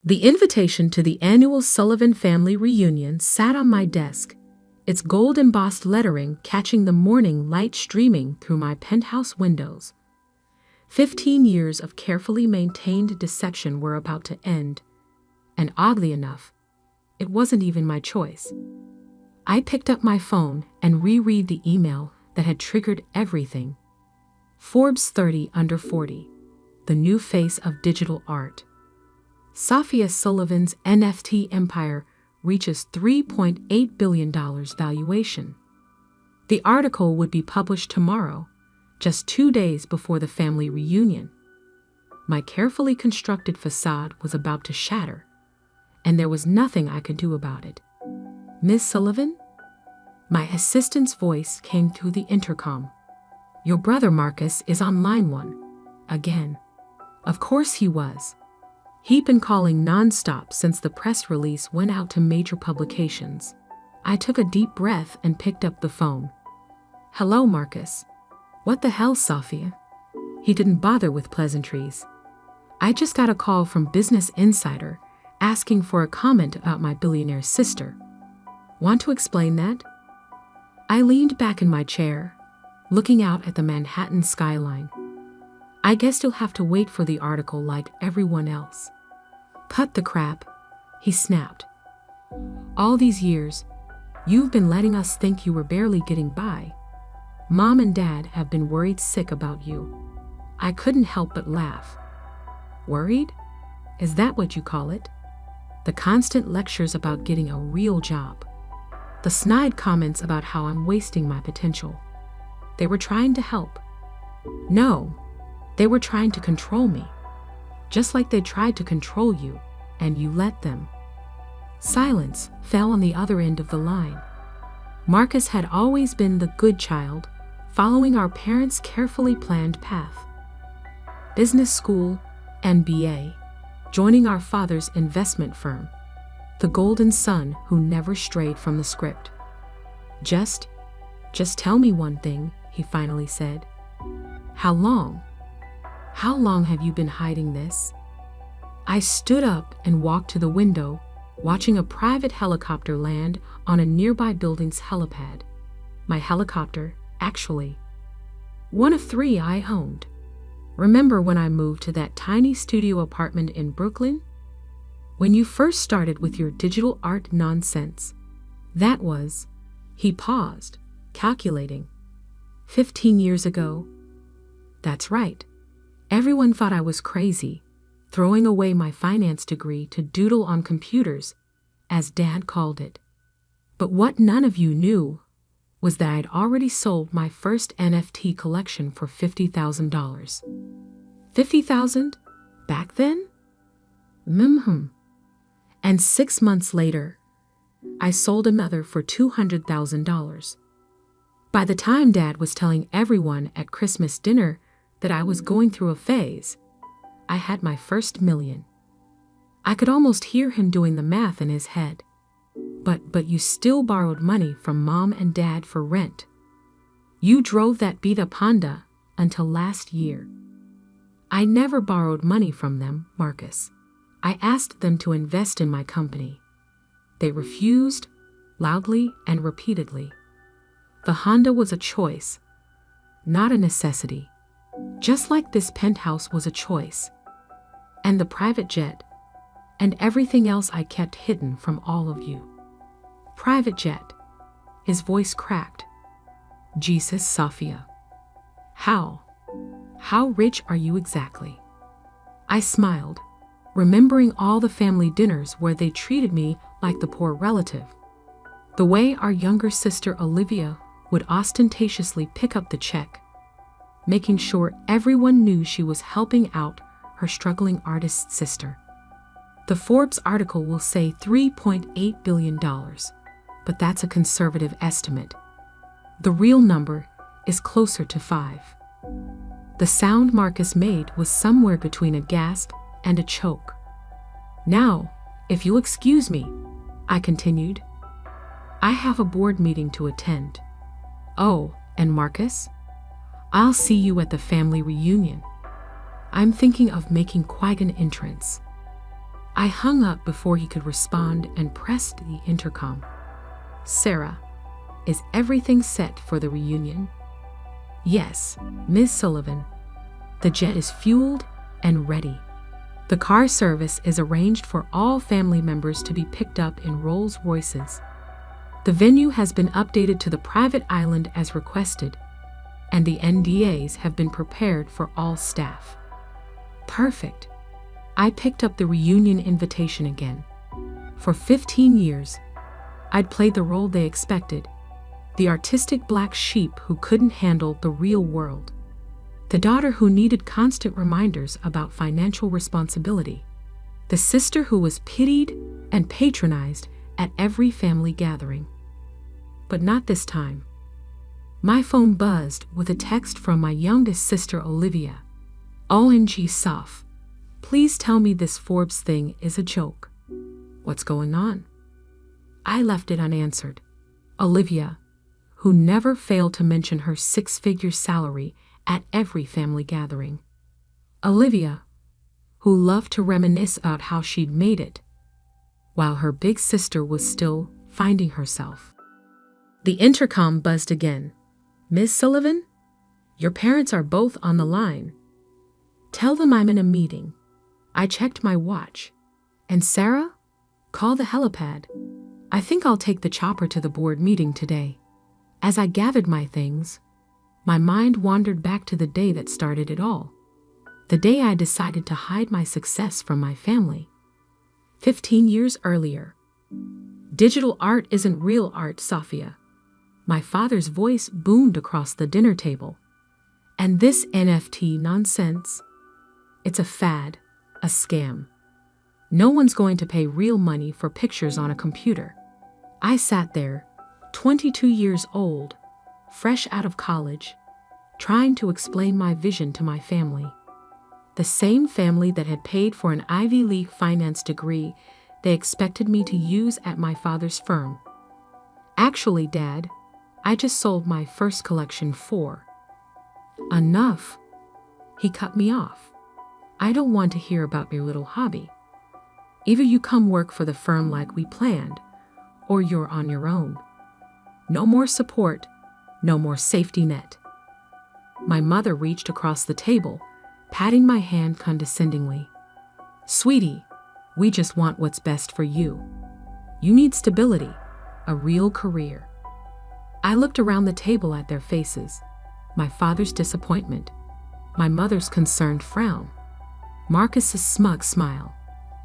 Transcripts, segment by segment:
The invitation to the annual Sullivan family reunion sat on my desk, its gold-embossed lettering catching the morning light streaming through my penthouse windows. 15 years of carefully maintained deception were about to end, and oddly enough, it wasn't even my choice. I picked up my phone and reread the email that had triggered everything. Forbes 30 under 40, the new face of digital art. Sophia Sullivan's NFT empire reaches $3.8 billion valuation. The article would be published tomorrow, just 2 days before the family reunion. My carefully constructed facade was about to shatter, and there was nothing I could do about it. "Miss Sullivan?" My assistant's voice came through the intercom. "Your brother Marcus is on line 1. Again." Of course he was. He'd been calling nonstop since the press release went out to major publications. I took a deep breath and picked up the phone. "Hello, Marcus." "What the hell, Sophia?" He didn't bother with pleasantries. "I just got a call from Business Insider asking for a comment about my billionaire sister. Want to explain that?" I leaned back in my chair, looking out at the Manhattan skyline. "I guess you'll have to wait for the article like everyone else." "Cut the crap," he snapped. "All these years, you've been letting us think you were barely getting by. Mom and Dad have been worried sick about you." I couldn't help but laugh. "Worried? Is that what you call it?" The constant lectures about getting a real job. The snide comments about how I'm wasting my potential. They were trying to help. No, they were trying to control me. Just like they tried to control you, and you let them. Silence fell on the other end of the line. Marcus had always been the good child, following our parents' carefully planned path. Business school, MBA, joining our father's investment firm. The golden son who never strayed from the script. Just tell me one thing," he finally said. "How long? How long have you been hiding this?" I stood up and walked to the window, watching a private helicopter land on a nearby building's helipad. My helicopter, actually. One of 3 I owned. Remember when I moved to that tiny studio apartment in Brooklyn? When you first started with your digital art nonsense. That was, he paused, calculating. 15 years ago? That's right. Everyone thought I was crazy, throwing away my finance degree to doodle on computers, as Dad called it. But what none of you knew was that I'd already sold my first NFT collection for $50,000. $50,000? Back then? And 6 months later, I sold another for $200,000. By the time Dad was telling everyone at Christmas dinner that I was going through a phase, I had my first million. I could almost hear him doing the math in his head. But you still borrowed money from Mom and Dad for rent. You drove that beat-up Honda until last year. I never borrowed money from them, Marcus. I asked them to invest in my company. They refused, loudly and repeatedly. The Honda was a choice, not a necessity. Just like this penthouse was a choice. And the private jet, and everything else I kept hidden from all of you. Private jet. His voice cracked. Jesus, Sophia. How rich are you exactly? I smiled, remembering all the family dinners where they treated me like the poor relative. The way our younger sister Olivia would ostentatiously pick up the check, making sure everyone knew she was helping out her struggling artist sister. The Forbes article will say $3.8 billion, but that's a conservative estimate. The real number is closer to 5. The sound Marcus made was somewhere between a gasp and a choke. Now, if you'll excuse me, I continued, I have a board meeting to attend. Oh, and Marcus? I'll see you at the family reunion. I'm thinking of making quite an entrance. I hung up before he could respond and pressed the intercom. "Sarah, is everything set for the reunion?" "Yes, Ms. Sullivan. The jet is fueled and ready. The car service is arranged for all family members to be picked up in Rolls-Royces. The venue has been updated to the private island as requested, and the NDAs have been prepared for all staff." Perfect. I picked up the reunion invitation again. For 15 years, I'd played the role they expected, the artistic black sheep who couldn't handle the real world, the daughter who needed constant reminders about financial responsibility, the sister who was pitied and patronized at every family gathering. But not this time. My phone buzzed with a text from my youngest sister, Olivia. "OMG, Soph. Please tell me this Forbes thing is a joke. What's going on?" I left it unanswered. Olivia, who never failed to mention her six-figure salary at every family gathering. Olivia, who loved to reminisce about how she'd made it, while her big sister was still finding herself. The intercom buzzed again. "Ms. Sullivan, your parents are both on the line. Tell them I'm in a meeting." I checked my watch. "And Sarah, call the helipad. I think I'll take the chopper to the board meeting today." As I gathered my things, my mind wandered back to the day that started it all. The day I decided to hide my success from my family. 15 years earlier. "Digital art isn't real art, Sophia." My father's voice boomed across the dinner table. "And this NFT nonsense? It's a fad, a scam. No one's going to pay real money for pictures on a computer." I sat there, 22 years old, fresh out of college, trying to explain my vision to my family. The same family that had paid for an Ivy League finance degree they expected me to use at my father's firm. "Actually, Dad, I just sold my first collection for..." "Enough." He cut me off. "I don't want to hear about your little hobby. Either you come work for the firm like we planned, or you're on your own. No more support, no more safety net." My mother reached across the table, patting my hand condescendingly. "Sweetie, we just want what's best for you. You need stability, a real career." I looked around the table at their faces, my father's disappointment, my mother's concerned frown, Marcus's smug smile,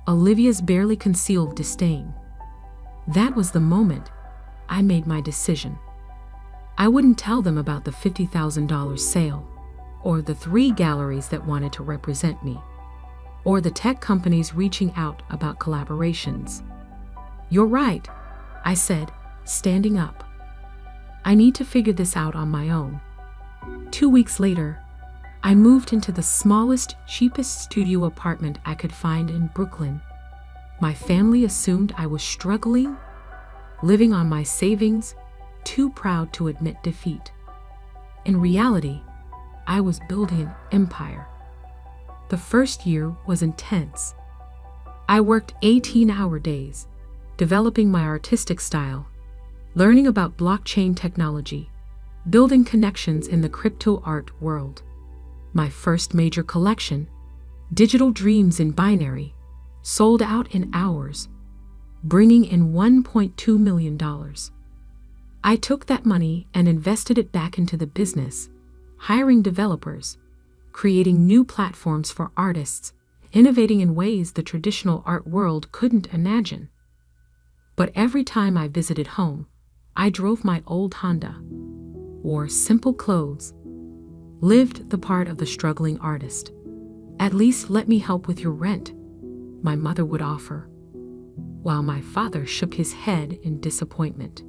Olivia's barely concealed disdain. That was the moment I made my decision. I wouldn't tell them about the $50,000 sale, or the 3 galleries that wanted to represent me, or the tech companies reaching out about collaborations. "You're right," I said, standing up. "I need to figure this out on my own." 2 weeks later, I moved into the smallest, cheapest studio apartment I could find in Brooklyn. My family assumed I was struggling, living on my savings, too proud to admit defeat. In reality, I was building an empire. The first year was intense. I worked 18-hour days, developing my artistic style, learning about blockchain technology, building connections in the crypto art world. My first major collection, Digital Dreams in Binary, sold out in hours, bringing in $1.2 million. I took that money and invested it back into the business, hiring developers, creating new platforms for artists, innovating in ways the traditional art world couldn't imagine. But every time I visited home, I drove my old Honda, wore simple clothes, lived the part of the struggling artist. "At least let me help with your rent," my mother would offer, while my father shook his head in disappointment.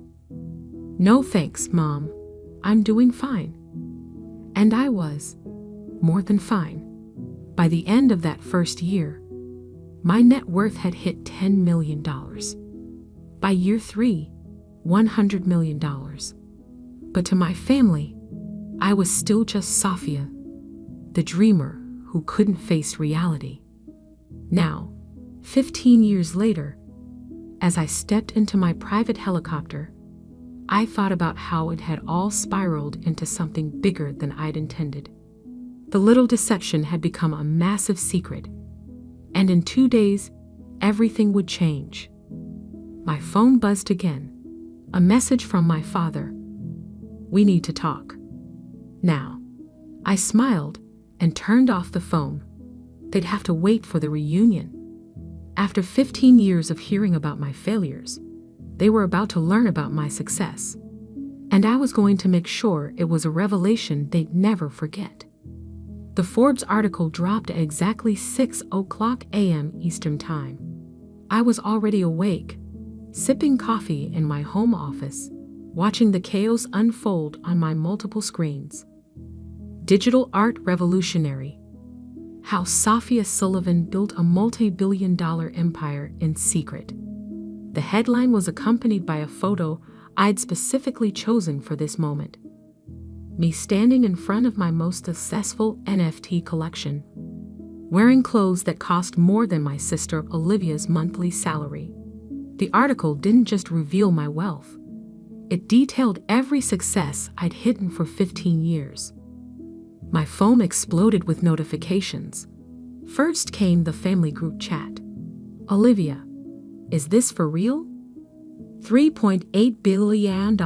"No thanks, Mom. I'm doing fine." And I was, more than fine. By the end of that first year, my net worth had hit $10 million. By year 3, $100 million. But to my family, I was still just Sophia, the dreamer who couldn't face reality. Now, 15 years later, as I stepped into my private helicopter, I thought about how it had all spiraled into something bigger than I'd intended. The little deception had become a massive secret, and in 2 days, everything would change. My phone buzzed again. A message from my father. "We need to talk now." I smiled and turned off the phone. They'd have to wait for the reunion. After 15 years of hearing about my failures, they were about to learn about my success, and I was going to make sure it was a revelation they'd never forget. The Forbes article dropped at exactly 6:00 a.m. Eastern Time. I was already awake, sipping coffee in my home office, watching the chaos unfold on my multiple screens. Digital art revolutionary. How Sophia Sullivan built a multi-billion-dollar empire in secret. The headline was accompanied by a photo I'd specifically chosen for this moment. Me standing in front of my most successful NFT collection, wearing clothes that cost more than my sister Olivia's monthly salary. The article didn't just reveal my wealth. It detailed every success I'd hidden for 15 years. My phone exploded with notifications. First came the family group chat. "Olivia, is this for real? $3.8 billion?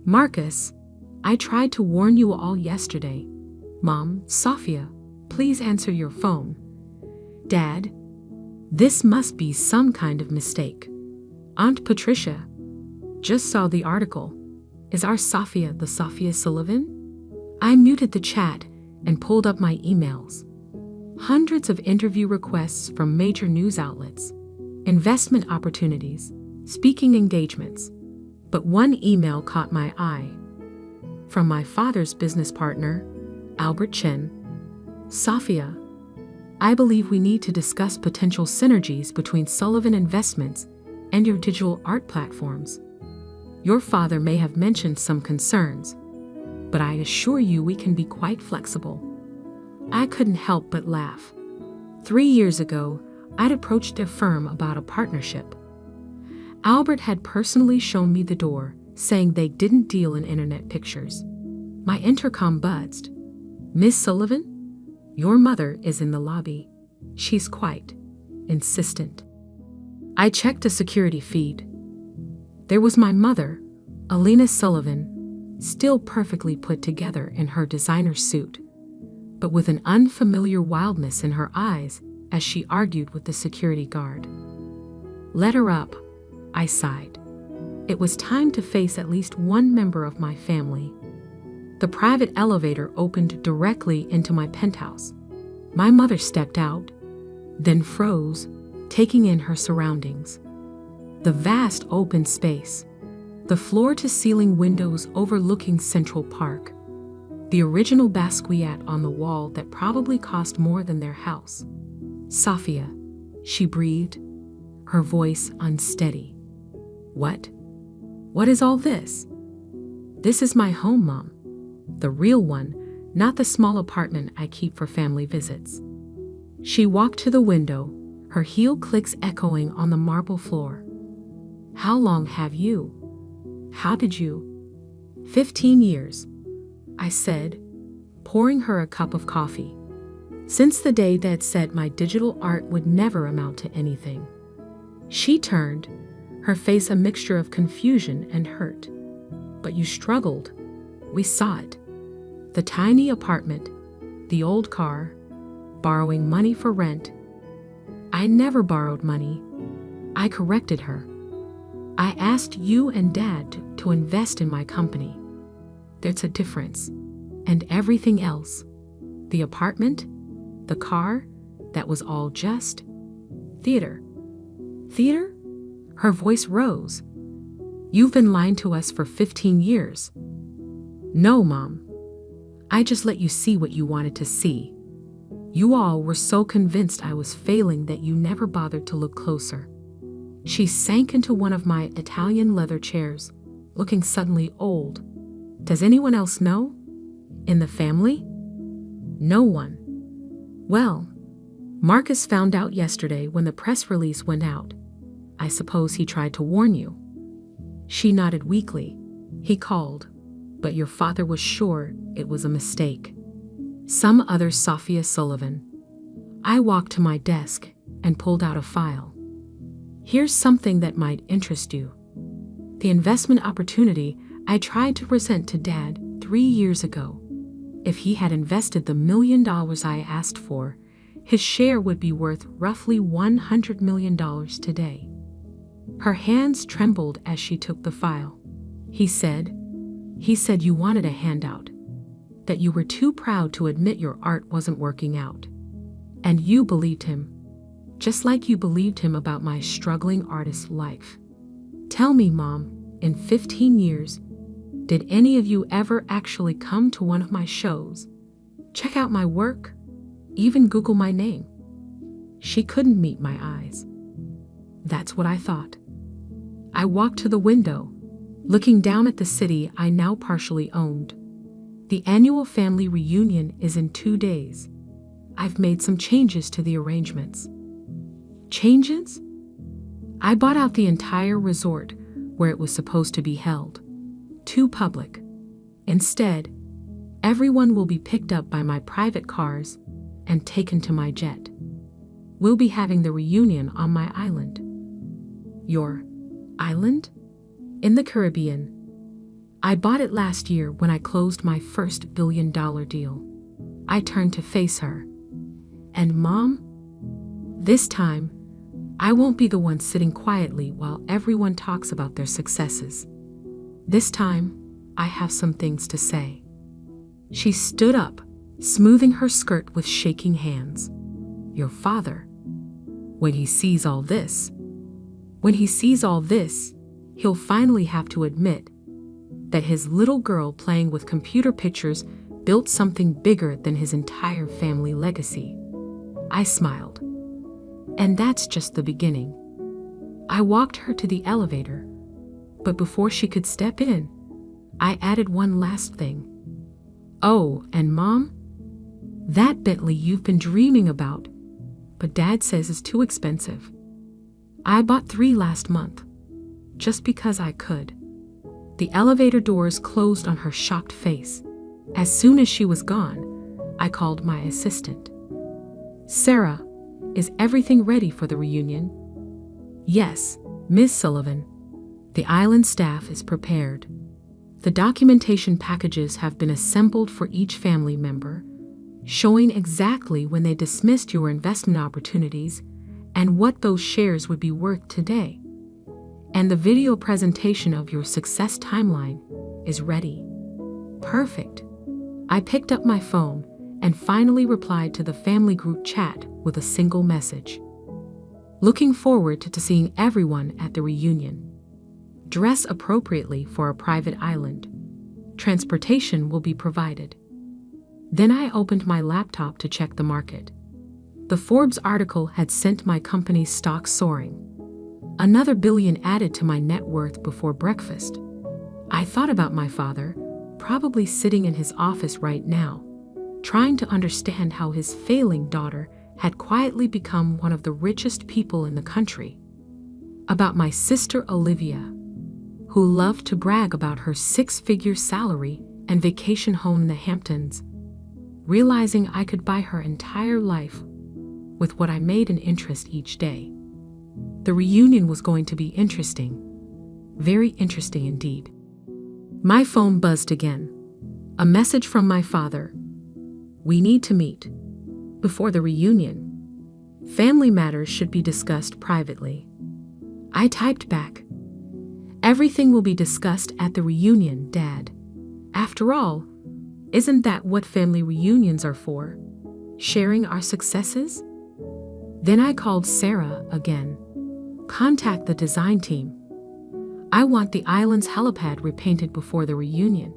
Marcus, I tried to warn you all yesterday. Mom, Sophia, please answer your phone. Dad, this must be some kind of mistake. Aunt Patricia, just saw the article. Is our Sophia the Sophia Sullivan?" I muted the chat and pulled up my emails. Hundreds of interview requests from major news outlets, investment opportunities, speaking engagements. But one email caught my eye. From my father's business partner, Albert Chen. "Sophia, I believe we need to discuss potential synergies between Sullivan Investments and your digital art platforms. Your father may have mentioned some concerns, but I assure you we can be quite flexible." I couldn't help but laugh. 3 years ago, I'd approached a firm about a partnership. Albert had personally shown me the door, saying they didn't deal in internet pictures. My intercom buzzed. "Miss Sullivan, your mother is in the lobby. She's quite insistent." I checked the security feed. There was my mother, Alina Sullivan, still perfectly put together in her designer suit, but with an unfamiliar wildness in her eyes as she argued with the security guard. "Let her up," I sighed. It was time to face at least one member of my family. The private elevator opened directly into my penthouse. My mother stepped out, then froze, taking in her surroundings. The vast open space, the floor-to-ceiling windows overlooking Central Park, the original Basquiat on the wall that probably cost more than their house. "Sophia," she breathed, her voice unsteady. "What? What is all this?" "This is my home, Mom. The real one, not the small apartment I keep for family visits." She walked to the window, her heel clicks echoing on the marble floor. "How long have you? How did you?" 15 years, I said, pouring her a cup of coffee. Since the day Dad said my digital art would never amount to anything. She turned, her face a mixture of confusion and hurt. "But you struggled. We saw it. The tiny apartment, the old car, borrowing money for rent." "I never borrowed money," I corrected her. "I asked you and Dad to invest in my company. There's a difference. And everything else, the apartment, the car, that was all just theater." "Theater?" Her voice rose. "You've been lying to us for 15 years. "No, Mom. I just let you see what you wanted to see. You all were so convinced I was failing that you never bothered to look closer." She sank into one of my Italian leather chairs, looking suddenly old. "Does anyone else know? In the family?" "No one." "Well, Marcus found out yesterday when the press release went out. I suppose he tried to warn you. She nodded weakly. He called, but your father was sure it was a mistake. Some other Sophia Sullivan. I walked to my desk and pulled out a file. Here's something that might interest you. The investment opportunity I tried to present to Dad 3 years ago. If he had invested the $1 million I asked for, his share would be worth roughly $100 million today. Her hands trembled as she took the file. He said you wanted a handout, that you were too proud to admit your art wasn't working out. And you believed him, just like you believed him about my struggling artist life. Tell me, Mom, in 15 years, did any of you ever actually come to one of my shows, check out my work, even Google my name? She couldn't meet my eyes. That's what I thought. I walked to the window, looking down at the city I now partially owned. The annual family reunion is in 2 days. I've made some changes to the arrangements. Changes? I bought out the entire resort where it was supposed to be held. Too public. Instead, everyone will be picked up by my private cars and taken to my jet. We'll be having the reunion on my island. Your island? In the Caribbean. I bought it last year when I closed my first $1 billion deal. I turned to face her. And Mom? This time, I won't be the one sitting quietly while everyone talks about their successes. This time, I have some things to say. She stood up, smoothing her skirt with shaking hands. Your father, when he sees all this, he'll finally have to admit that his little girl playing with computer pictures built something bigger than his entire family legacy. I smiled. And that's just the beginning. I walked her to the elevator, but before she could step in, I added one last thing. Oh, and Mom, that Bentley you've been dreaming about, but Dad says is too expensive. I bought 3 last month, just because I could. The elevator doors closed on her shocked face. As soon as she was gone, I called my assistant. Sarah, is everything ready for the reunion? Yes, Ms. Sullivan. The island staff is prepared. The documentation packages have been assembled for each family member, showing exactly when they dismissed your investment opportunities and what those shares would be worth today. And the video presentation of your success timeline is ready. Perfect. I picked up my phone and finally replied to the family group chat with a single message. Looking forward to seeing everyone at the reunion. Dress appropriately for a private island. Transportation will be provided. Then I opened my laptop to check the market. The Forbes article had sent my company's stock soaring. Another $1 billion added to my net worth before breakfast. I thought about my father, probably sitting in his office right now, trying to understand how his failing daughter had quietly become one of the richest people in the country. About my sister Olivia, who loved to brag about her 6-figure salary and vacation home in the Hamptons, realizing I could buy her entire life with what I made in interest each day. The reunion was going to be interesting. Very interesting indeed. My phone buzzed again. A message from my father. We need to meet. Before the reunion. Family matters should be discussed privately. I typed back. Everything will be discussed at the reunion, Dad. After all, isn't that what family reunions are for? Sharing our successes? Then I called Sarah again. Contact the design team. I want the island's helipad repainted before the reunion.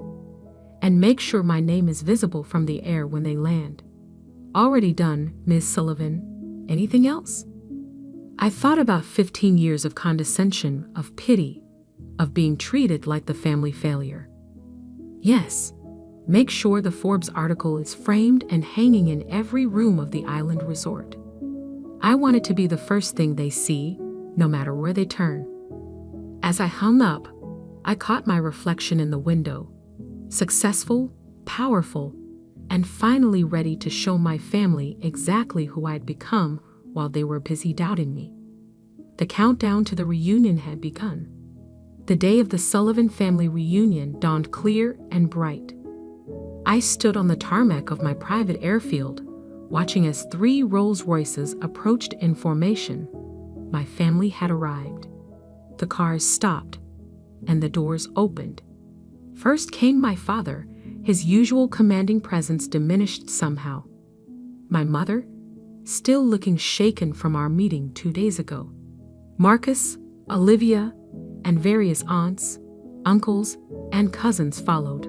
And make sure my name is visible from the air when they land. Already done, Ms. Sullivan. Anything else? I thought about 15 years of condescension, of pity, of being treated like the family failure. Yes, make sure the Forbes article is framed and hanging in every room of the island resort. I wanted to be the first thing they see, no matter where they turn. As I hung up, I caught my reflection in the window, successful, powerful, and finally ready to show my family exactly who I'd become while they were busy doubting me. The countdown to the reunion had begun. The day of the Sullivan family reunion dawned clear and bright. I stood on the tarmac of my private airfield, watching as 3 Rolls-Royces approached in formation. My family had arrived. The cars stopped, and the doors opened. First came my father, his usual commanding presence diminished somehow. My mother, still looking shaken from our meeting 2 days ago. Marcus, Olivia, and various aunts, uncles, and cousins followed,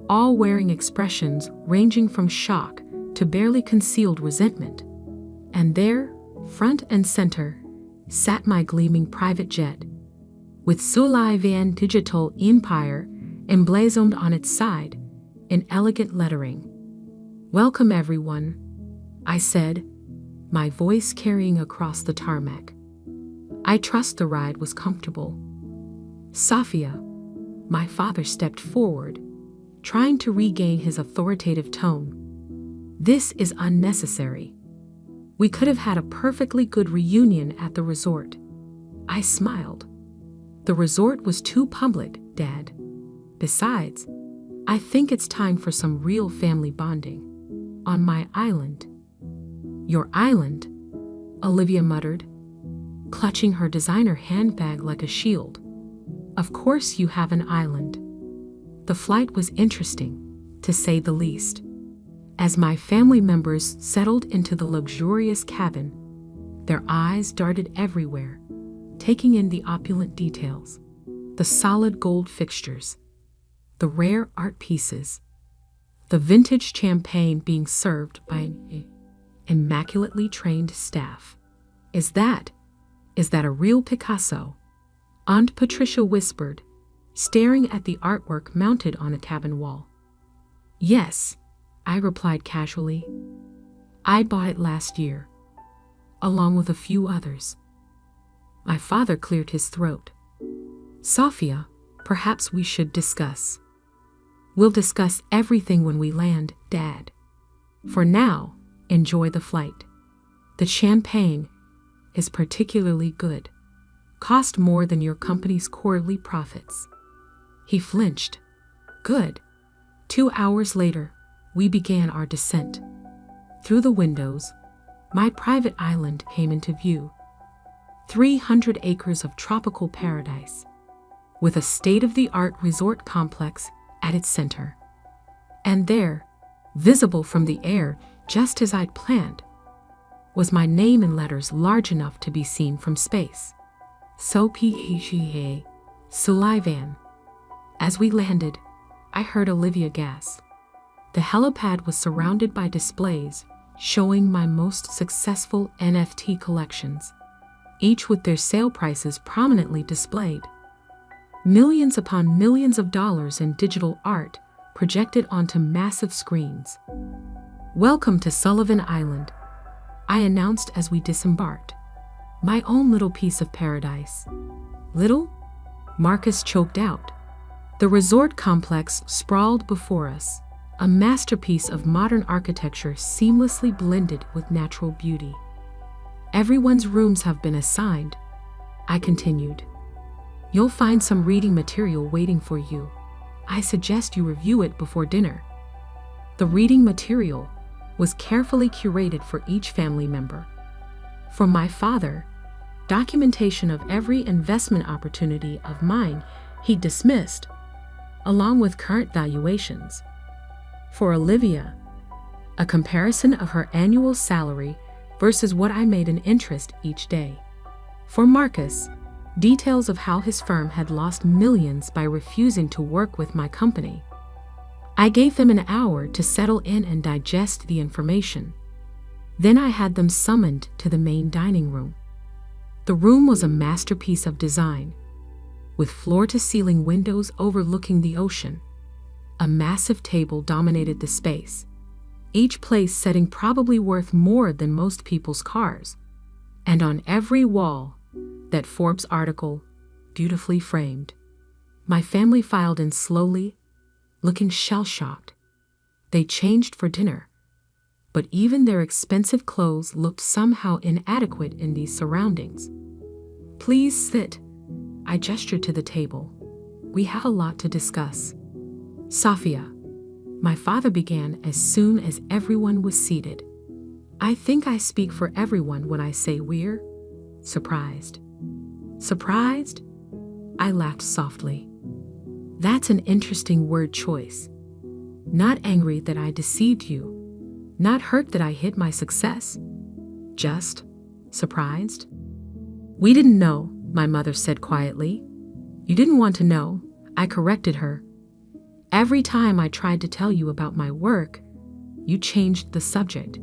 all wearing expressions ranging from shock to barely concealed resentment. And there, front and center, sat my gleaming private jet, with Sullivan Digital Empire emblazoned on its side in elegant lettering. "Welcome, everyone," I said, my voice carrying across the tarmac. I trust the ride was comfortable. Safia, my father stepped forward, trying to regain his authoritative tone. "This is unnecessary. We could have had a perfectly good reunion at the resort." I smiled. "The resort was too public, Dad. Besides, I think it's time for some real family bonding. On my island." "Your island?" Olivia muttered, clutching her designer handbag like a shield. "Of course you have an island." The flight was interesting, to say the least. As my family members settled into the luxurious cabin, their eyes darted everywhere, taking in the opulent details, the solid gold fixtures, the rare art pieces, the vintage champagne being served by an immaculately trained staff. Is that a real Picasso?" Aunt Patricia whispered, staring at the artwork mounted on a cabin wall. "Yes," I replied casually. "I bought it last year, along with a few others." My father cleared his throat. "Safia, perhaps we should discuss." "We'll discuss everything when we land, Dad. For now, enjoy the flight. The champagne is particularly good. Cost more than your company's quarterly profits." He flinched. "Good." 2 hours later, we began our descent. Through the windows, my private island came into view. 300 acres of tropical paradise, with a state-of-the-art resort complex at its center. And there, visible from the air just as I'd planned, was my name in letters large enough to be seen from space. "SOPHA, Sullivan." As we landed, I heard Olivia gasp. The helipad was surrounded by displays showing my most successful NFT collections, each with their sale prices prominently displayed. Millions upon millions of dollars in digital art projected onto massive screens. "Welcome to Sullivan Island," I announced as we disembarked. "My own little piece of paradise." "Little?" Marcus choked out. The resort complex sprawled before us, a masterpiece of modern architecture seamlessly blended with natural beauty. "Everyone's rooms have been assigned," I continued. "You'll find some reading material waiting for you. I suggest you review it before dinner." The reading material was carefully curated for each family member. For my father, documentation of every investment opportunity of mine he dismissed, along with current valuations. For Olivia, a comparison of her annual salary versus what I made in interest each day. For Marcus, details of how his firm had lost millions by refusing to work with my company. I gave them an hour to settle in and digest the information. Then I had them summoned to the main dining room. The room was a masterpiece of design, with floor-to-ceiling windows overlooking the ocean. A massive table dominated the space, each place setting probably worth more than most people's cars. And on every wall, that Forbes article, beautifully framed. My family filed in slowly, looking shell-shocked. They changed for dinner, but even their expensive clothes looked somehow inadequate in these surroundings. "Please sit." I gestured to the table. "We have a lot to discuss." "Safia," my father began as soon as everyone was seated. "I think I speak for everyone when I say we're surprised." "Surprised?" I laughed softly. "That's an interesting word choice. Not angry that I deceived you, not hurt that I hid my success, just surprised." "We didn't know," my mother said quietly. "You didn't want to know," I corrected her. "Every time I tried to tell you about my work, you changed the subject.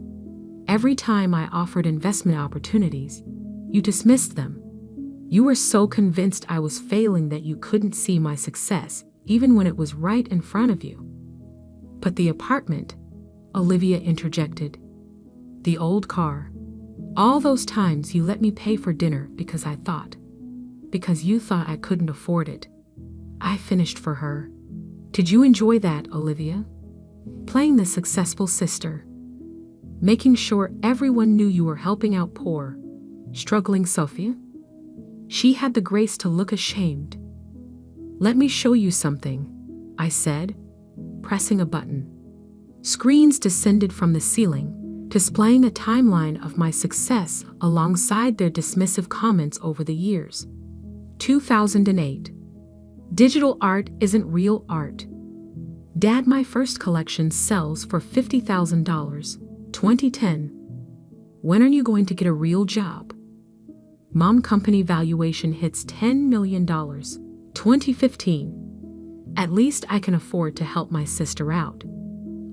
Every time I offered investment opportunities, you dismissed them. You were so convinced I was failing that you couldn't see my success, even when it was right in front of you." "But the apartment," Olivia interjected. "The old car. All those times you let me pay for dinner because you thought I couldn't afford it." I finished for her. "Did you enjoy that, Olivia? Playing the successful sister, making sure everyone knew you were helping out poor, struggling Sophia?" She had the grace to look ashamed. "Let me show you something," I said, pressing a button. Screens descended from the ceiling, displaying a timeline of my success alongside their dismissive comments over the years. 2008. Digital art isn't real art. Dad, my first collection sells for $50,000. 2010. When are you going to get a real job? Mom, company valuation hits $10 million. 2015. At least I can afford to help my sister out.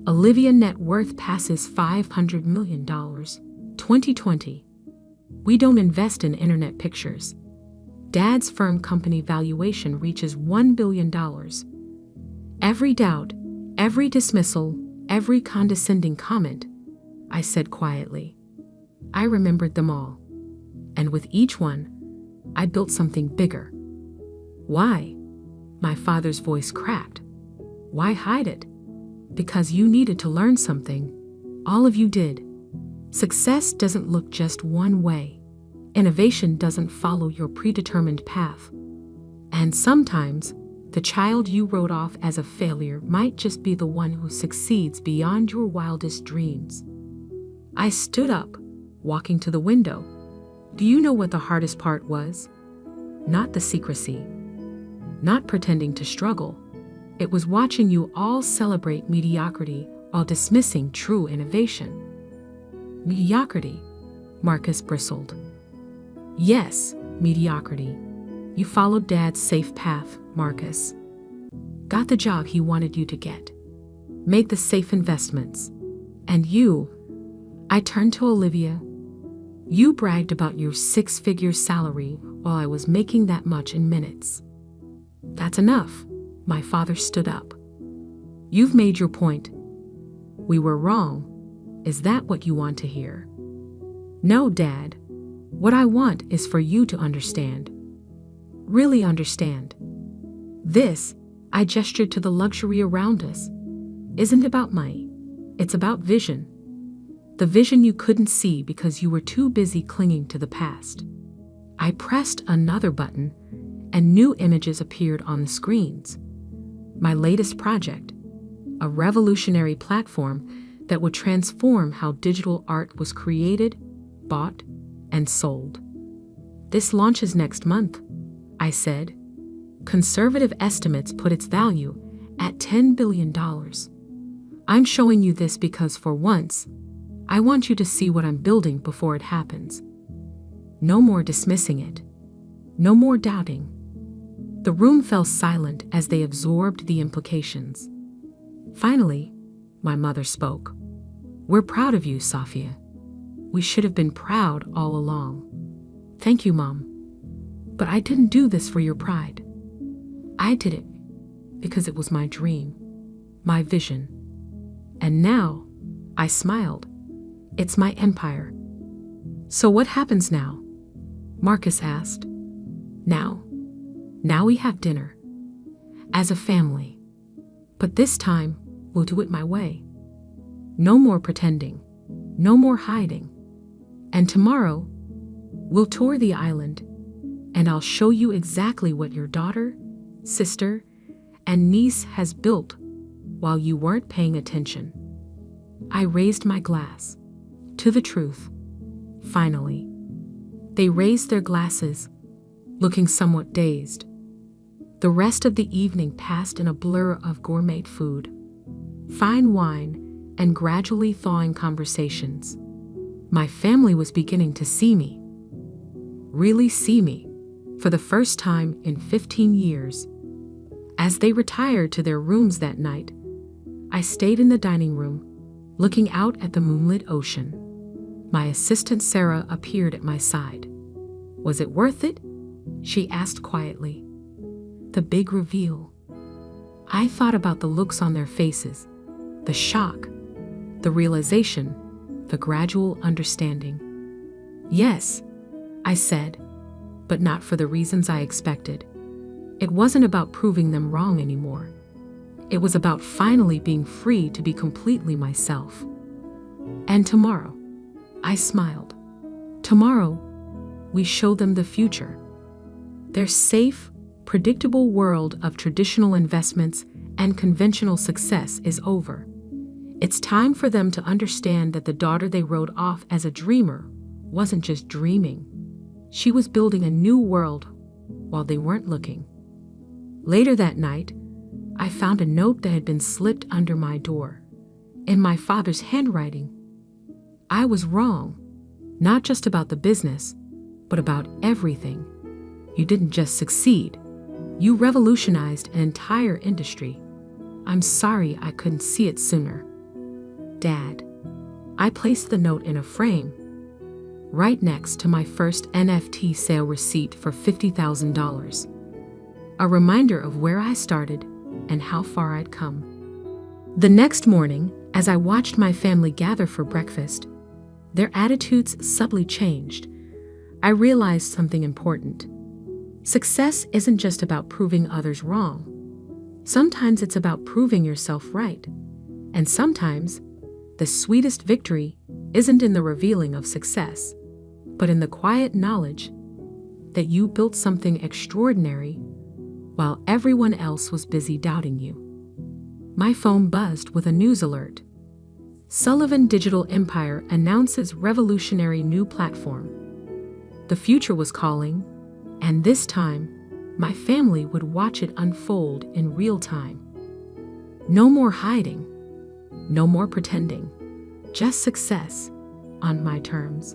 Olivia, net worth passes $500 million. 2020. We don't invest in internet pictures. Dad's firm, company valuation reaches $1 billion. Every doubt, every dismissal, every condescending comment, I said quietly. I remembered them all. And with each one, I built something bigger. "Why?" My father's voice cracked. "Why hide it?" "Because you needed to learn something. All of you did. Success doesn't look just one way. Innovation doesn't follow your predetermined path. And sometimes, the child you wrote off as a failure might just be the one who succeeds beyond your wildest dreams." I stood up, walking to the window. Do you know what the hardest part was? Not the secrecy. Not pretending to struggle. It was watching you all celebrate mediocrity while dismissing true innovation. "Mediocrity?" Marcus bristled. "Yes, mediocrity. You followed Dad's safe path, Marcus. Got the job he wanted you to get. Made the safe investments. And you," I turned to Olivia, "you bragged about your 6-figure salary while I was making that much in minutes." "That's enough." My father stood up. "You've made your point. We were wrong. Is that what you want to hear?" "No, Dad. What I want is for you to understand. Really understand. This," I gestured to the luxury around us, "isn't about money. It's about vision. The vision you couldn't see because you were too busy clinging to the past." I pressed another button, and new images appeared on the screens. My latest project, a revolutionary platform that would transform how digital art was created, bought, and sold. "This launches next month," I said. "Conservative estimates put its value at $10 billion. I'm showing you this because for once, I want you to see what I'm building before it happens. No more dismissing it. No more doubting." The room fell silent as they absorbed the implications. Finally, my mother spoke. "We're proud of you, Safia. We should have been proud all along." "Thank you, Mom. But I didn't do this for your pride. I did it because it was my dream, my vision. And now, I smiled. It's my empire. So what happens now? Marcus asked. Now we have dinner. As a family. But this time, we'll do it my way. No more pretending. No more hiding. And tomorrow, we'll tour the island, and I'll show you exactly what your daughter, sister, and niece has built while you weren't paying attention. I raised my glass. To the truth. Finally. They raised their glasses, looking somewhat dazed. The rest of the evening passed in a blur of gourmet food, fine wine, and gradually thawing conversations. My family was beginning to see me. Really see me, for the first time in 15 years. As they retired to their rooms that night, I stayed in the dining room, looking out at the moonlit ocean. My assistant Sarah appeared at my side. Was it worth it? She asked quietly. The big reveal. I thought about the looks on their faces, the shock, the realization, the gradual understanding. Yes, I said, but not for the reasons I expected. It wasn't about proving them wrong anymore. It was about finally being free to be completely myself. And tomorrow, I smiled. Tomorrow, we show them the future. Their safe, predictable world of traditional investments and conventional success is over. It's time for them to understand that the daughter they wrote off as a dreamer wasn't just dreaming. She was building a new world while they weren't looking. Later that night, I found a note that had been slipped under my door. In my father's handwriting. I was wrong, not just about the business, but about everything. You didn't just succeed. You revolutionized an entire industry. I'm sorry I couldn't see it sooner. Dad. I placed the note in a frame, right next to my first NFT sale receipt for $50,000. A reminder of where I started and how far I'd come. The next morning, as I watched my family gather for breakfast, their attitudes subtly changed. I realized something important. Success isn't just about proving others wrong. Sometimes it's about proving yourself right. And sometimes, the sweetest victory isn't in the revealing of success, but in the quiet knowledge that you built something extraordinary while everyone else was busy doubting you. My phone buzzed with a news alert. Sullivan Digital Empire announces revolutionary new platform. The future was calling, and this time, my family would watch it unfold in real time. No more hiding, no more pretending, just success on my terms.